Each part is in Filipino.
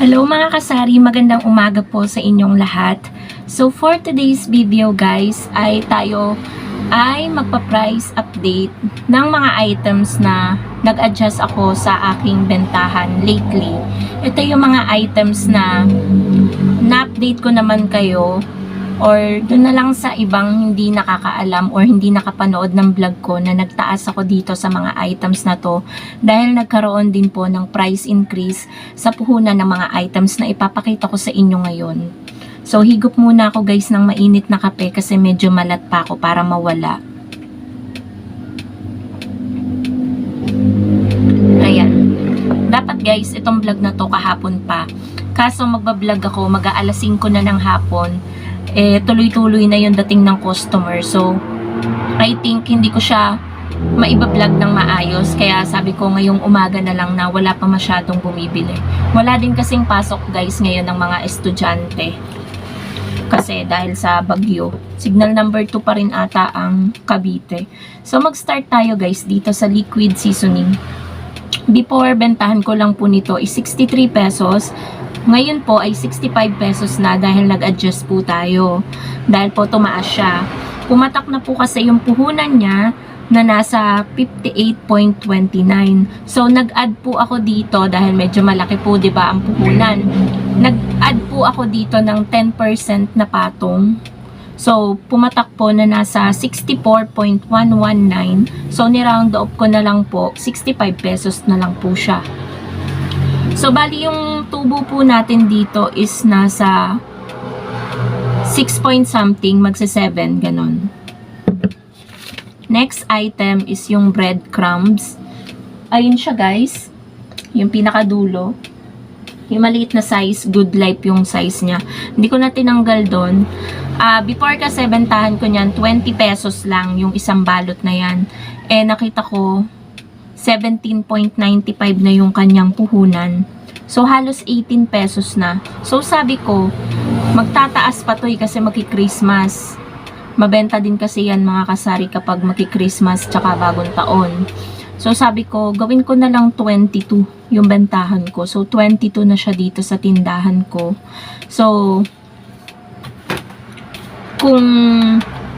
Hello mga kasari, magandang umaga po sa inyong lahat. So for today's video guys, tayo ay magpa-price update ng mga items na nag-adjust ako sa aking bentahan lately. Ito yung mga items na na-update ko naman kayo or doon na lang sa ibang hindi nakakaalam or hindi nakapanood ng vlog ko na nagtaas ako dito sa mga items na to dahil nagkaroon din po ng price increase sa puhunan ng mga items na ipapakita ko sa inyo ngayon. So higop muna ako guys ng mainit na kape kasi medyo malat pa ako para mawala. Ayan. Dapat guys, itong vlog na to kahapon pa. Kaso magbablog ako, mag-aalas 5 na ng hapon. Tuloy-tuloy na yung dating ng customer. So, I think hindi ko siya maiba-vlog ng maayos. Kaya sabi ko ngayong umaga na lang na wala pa masyadong bumibili. Wala din kasing pasok guys ngayon ng mga estudyante. Kasi dahil sa bagyo. Signal number 2 pa rin ata ang Cavite. So, mag-start tayo guys dito sa liquid seasoning. Before, bentahan ko lang po nito is 63 pesos. Ngayon po ay 65 pesos na dahil nag-adjust po tayo. Dahil po tumaas siya. Pumatak na po kasi yung puhunan niya na nasa 58.29. So, nag-add po ako dito dahil medyo malaki po, 'di ba, ang puhunan. Nag-add po ako dito ng 10% na patong. So, pumatak po na nasa 64.119. So, ni-round off ko na lang po, 65 pesos na lang po siya. So, bali yung tubo po natin dito is nasa 6 point something, magsa 7, ganon. Next item is yung breadcrumbs. Ayun siya guys, yung pinakadulo. Yung maliit na size, Good Life yung size niya. Hindi ko na tinanggal doon. Before kasi bentahan ko niyan, 20 pesos lang yung isang balot na yan. Nakita ko, 17.95 na yung kanyang puhunan. So, halos 18 pesos na. So, sabi ko, magtataas pa to kasi maki-Christmas. Mabenta din kasi yan mga kasari kapag maki-Christmas tsaka bagong taon. So, sabi ko, gawin ko na lang 22 yung bentahan ko. So, 22 na siya dito sa tindahan ko. So, kung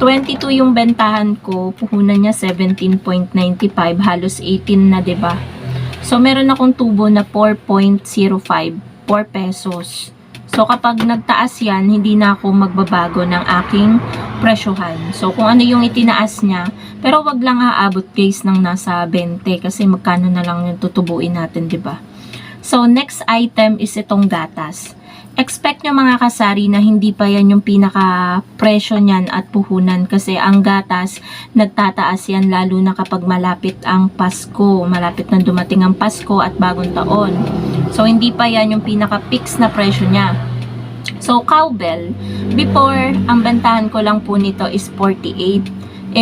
22 yung bentahan ko, puhunan niya 17.95, halos 18 na, 'di ba? So meron akong tubo na 4.05, 4 pesos. So kapag nagtaas 'yan, hindi na ako magbabago ng aking presyohan. So kung ano yung itinaas niya, pero wag lang aabot guys ng nasa 20 kasi magkano na lang yung tutubuin natin, 'di ba? So next item is itong gatas. Expect nyo mga kasari na hindi pa yan yung pinaka-presyo niyan at puhunan kasi ang gatas nagtataas yan lalo na kapag malapit ang Pasko, malapit na dumating ang Pasko at bagong taon. So hindi pa yan yung pinaka-fix na presyo niya. So cowbell, before ang bentahan ko lang po nito is 48.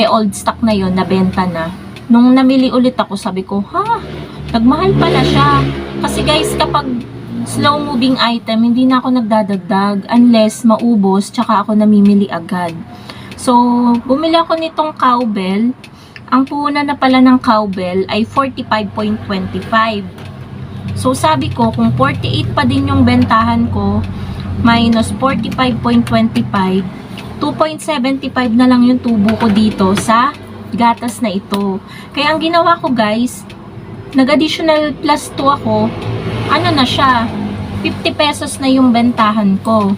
Old stock na yon, nabenta na. Nung namili ulit ako sabi ko, nagmahal pala siya. Kasi guys kapag slow moving item, hindi na ako nagdadagdag unless maubos, tsaka ako namimili agad. So, bumili ako nitong cowbell. Ang puhunan na pala ng cowbell ay 45.25. So, sabi ko, kung 48 pa din yung bentahan ko, minus 45.25, 2.75 na lang yung tubo ko dito sa gatas na ito. Kaya ang ginawa ko guys, nag-additional plus 2 ako, ano na siya, 50 pesos na yung bentahan ko.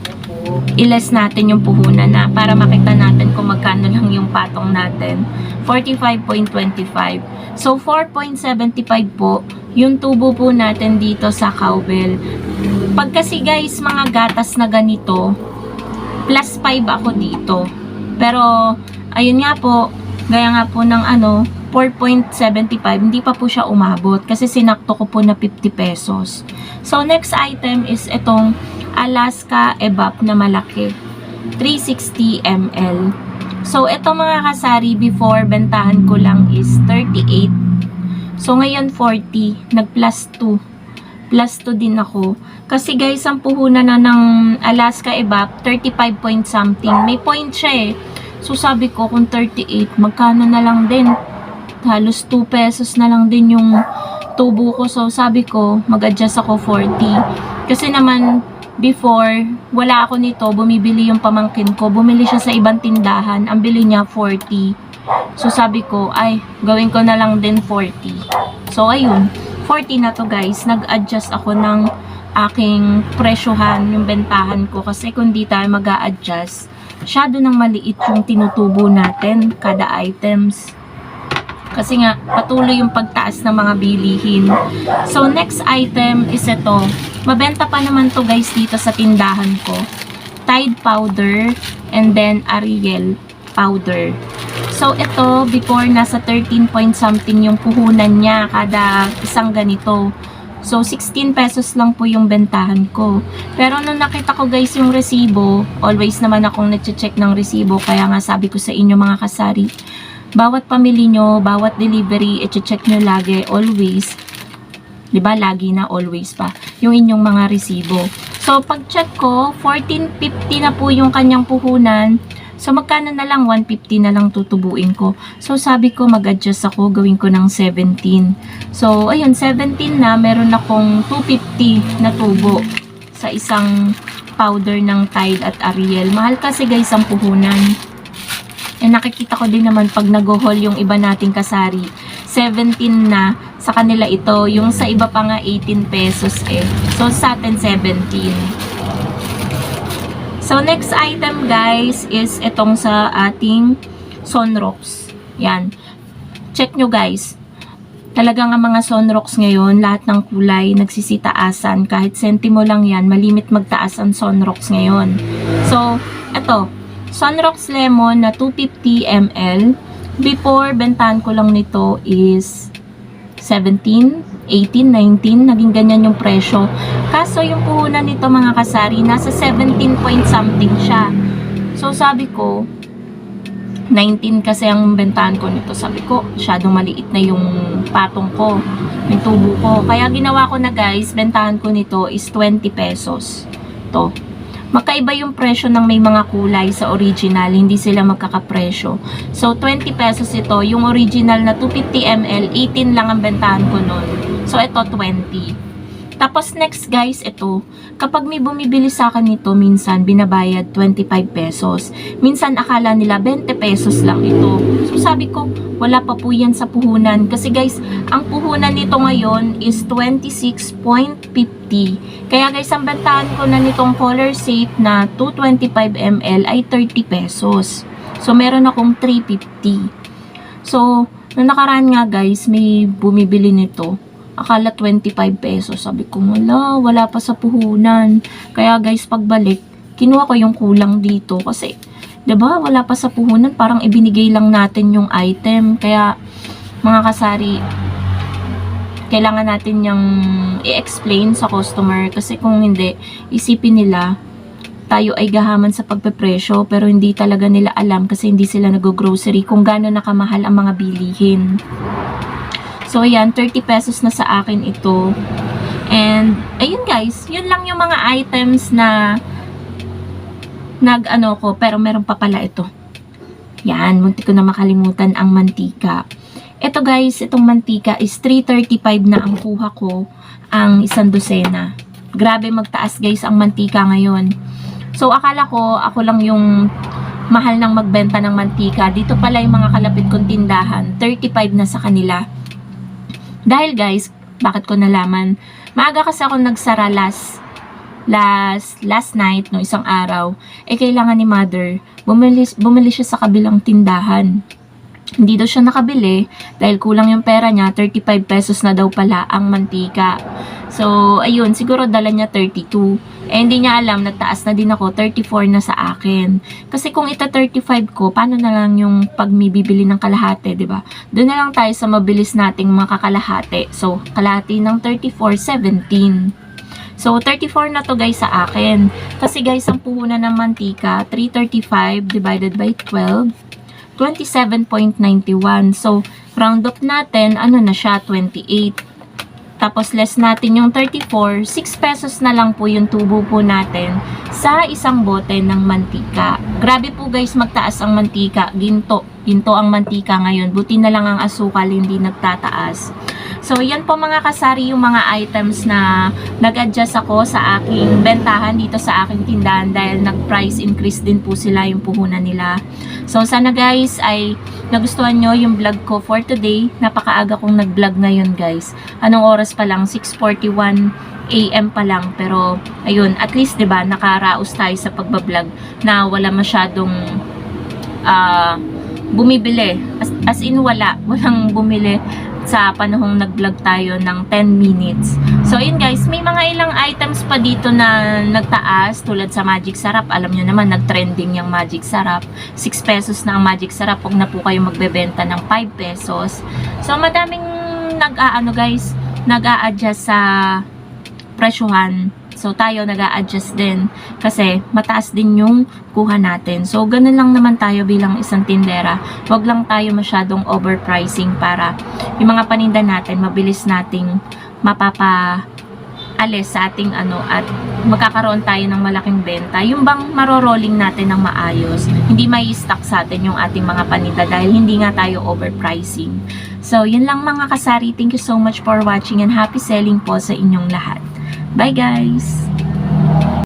I-less natin yung puhunan na para makita natin kung magkano lang yung patong natin. 45.25. So, 4.75 po yung tubo po natin dito sa cowbell. Pag kasi guys, mga gatas na ganito, plus 5 ako dito. Pero, ayun nga po, gaya nga po ng 4.75, hindi pa po siya umabot kasi sinakto ko po na 50 pesos. So, next item is itong Alaska Evap na malaki. 360 ml. So, ito mga kasari, before, bentahan ko lang is 38. So, ngayon 40. Nag-plus 2. Plus 2 din ako. Kasi guys, ang puhunan na ng Alaska Evap, 35 point something. May point siya eh. So, sabi ko, kung 38, magkano na lang din? Halos 2 pesos na lang din yung tubo ko. So, sabi ko, mag-adjust ako 40. Kasi naman, before, wala ako nito, bumibili yung pamangkin ko. Bumili siya sa ibang tindahan. Ang bili niya, 40. So, sabi ko, ay, gawin ko na lang din 40. So, ayun. 40 na to guys. Nag-adjust ako ng aking presyohan, yung bentahan ko. Kasi kung di tayo mag-a-adjust, masyado nang maliit yung tinutubo natin, kada items. Kasi nga, patuloy yung pagtaas ng mga bilihin. So, next item is ito. Mabenta pa naman to guys dito sa tindahan ko. Tide powder and then Ariel powder. So, ito, before nasa 13 point something yung puhunan niya kada isang ganito. So, 16 pesos lang po yung bentahan ko. Pero nung nakita ko guys yung resibo, always naman akong nag-check ng resibo. Kaya nga sabi ko sa inyo mga kasari, bawat pamili nyo, bawat delivery, i-check nyo lagi, always. Diba, lagi na, always pa. Yung inyong mga resibo. So, pag-check ko, 14.50 na po yung kanyang puhunan. So, magkano na lang? 150 na lang tutubuin ko. So, sabi ko, mag-adjust ako, gawin ko ng 17. So, ayun, 17 na, meron akong 250 na tubo sa isang powder ng Tide at Ariel. Mahal kasi guys ang puhunan. Eh, nakikita ko din naman pag nag-haul yung iba nating kasari, 17 na, sa kanila ito. Yung sa iba pa nga 18 pesos eh. So, sa atin 17. So, next item guys is itong sa ating Sunrocks. Yan. Check nyo guys. Talagang ang mga Sunrocks ngayon, lahat ng kulay nagsisitaasan. Kahit sentimo lang yan, malimit magtaas ang Sunrocks ngayon. So, ito. Sunrocks Lemon na 250 ml. Before, bentahan ko lang nito is 17, 18, 19. Naging ganyan yung presyo. Kaso yung puhunan nito mga kasari, nasa 17 point something siya. So sabi ko, 19 kasi ang bentahan ko nito. Sabi ko, masyadong maliit na yung patong ko, yung tubo ko. Kaya ginawa ko na guys, bentahan ko nito is 20 pesos. To. Magkaiba yung presyo ng may mga kulay sa original, hindi sila magkakapresyo. So, 20 pesos ito. Yung original na 250 ml, 18 lang ang bentahan ko nun. So, ito 20. Tapos, next guys, ito. Kapag may bumibili sa akin nito, minsan binabayad 25 pesos. Minsan akala nila 20 pesos lang ito. So, sabi ko, wala pa po yan sa puhunan. Kasi guys, ang puhunan nito ngayon is 26.50. Kaya guys, ang bentahan ko na nitong Color Safe na 225 ml ay 30 pesos. So, meron akong 350. So, nung nakaraan nga guys, may bumibili nito. Akala 25 pesos. Sabi ko, wala pa sa puhunan. Kaya guys, pagbalik, kinuha ko yung kulang dito. Kasi, 'di ba, wala pa sa puhunan. Parang ibinigay lang natin yung item. Kaya, mga kasari, kailangan natin yung i-explain sa customer. Kasi kung hindi, isipin nila, tayo ay gahaman sa pagpepresyo. Pero hindi talaga nila alam kasi hindi sila nag-grocery kung gaano nakamahal ang mga bilihin. So, ayan, 30 pesos na sa akin ito. And, ayun guys, yun lang yung mga items na nag-ano ko, pero meron pa pala ito. Yan, munti ko na makalimutan ang mantika. Ito guys, itong mantika is 335 na ang kuha ko, ang isang dosena. Grabe magtaas guys ang mantika ngayon. So, akala ko, ako lang yung mahal ng magbenta ng mantika. Dito pala yung mga kalapit kong tindahan, 35 na sa kanila. Dahil guys, bakit ko nalaman? Maaga kasi ako nagsara last night, no, isang araw. Eh, kailangan ni mother, bumili siya sa kabilang tindahan. Hindi daw siya nakabili dahil kulang yung pera niya, 35 pesos na daw pala ang mantika. So, ayun, siguro dala niya 32. Eh, hindi niya alam, nagtaas na din ako, 34 na sa akin. Kasi kung ita 35 ko, paano na lang yung pag may bibili ng kalahati, di ba? Doon na lang tayo sa mabilis nating makakalahati. So, kalahati ng 34, 17. So, 34 na to guys sa akin. Kasi guys, ang puhunan ng mantika, 335 divided by 12, 27.91. So, round up natin, ano na siya, 28. Tapos, less natin yung 34, 6 pesos na lang po yung tubo po natin sa isang bote ng mantika. Grabe po guys, magtaas ang mantika. Ginto ang mantika ngayon. Buti na lang ang asukal hindi nagtataas. So, yan po mga kasari yung mga items na nag-adjust ako sa aking bentahan dito sa aking tindahan dahil nag-price increase din po sila yung puhunan nila. So, sana guys ay nagustuhan nyo yung vlog ko for today. Napakaaga kong nag-vlog ngayon guys. Anong oras pa lang? 6:41 AM pa lang. Pero, ayun, at least 'di ba nakaraos tayo sa pagbablog na wala masyadong bumibili. As in walang bumili sa panahong nag-vlog tayo ng 10 minutes. So, yun guys, may mga ilang items pa dito na nagtaas tulad sa Magic Sarap. Alam nyo naman, nag-trending yung Magic Sarap. 6 pesos na ang Magic Sarap. Huwag na po kayo magbebenta ng 5 pesos. So, madaming nag-a-adjust sa presyuhan. So, tayo nag-a-adjust din kasi mataas din yung kuha natin. So, ganun lang naman tayo bilang isang tindera. Huwag lang tayo masyadong overpricing para yung mga paninda natin, mabilis nating mapapaalis sa ating at magkakaroon tayo ng malaking benta. Yung bang marorolling natin ng maayos, hindi may stock sa atin yung ating mga paninda dahil hindi nga tayo overpricing. So, yun lang mga kasari. Thank you so much for watching and happy selling po sa inyong lahat. Bye guys!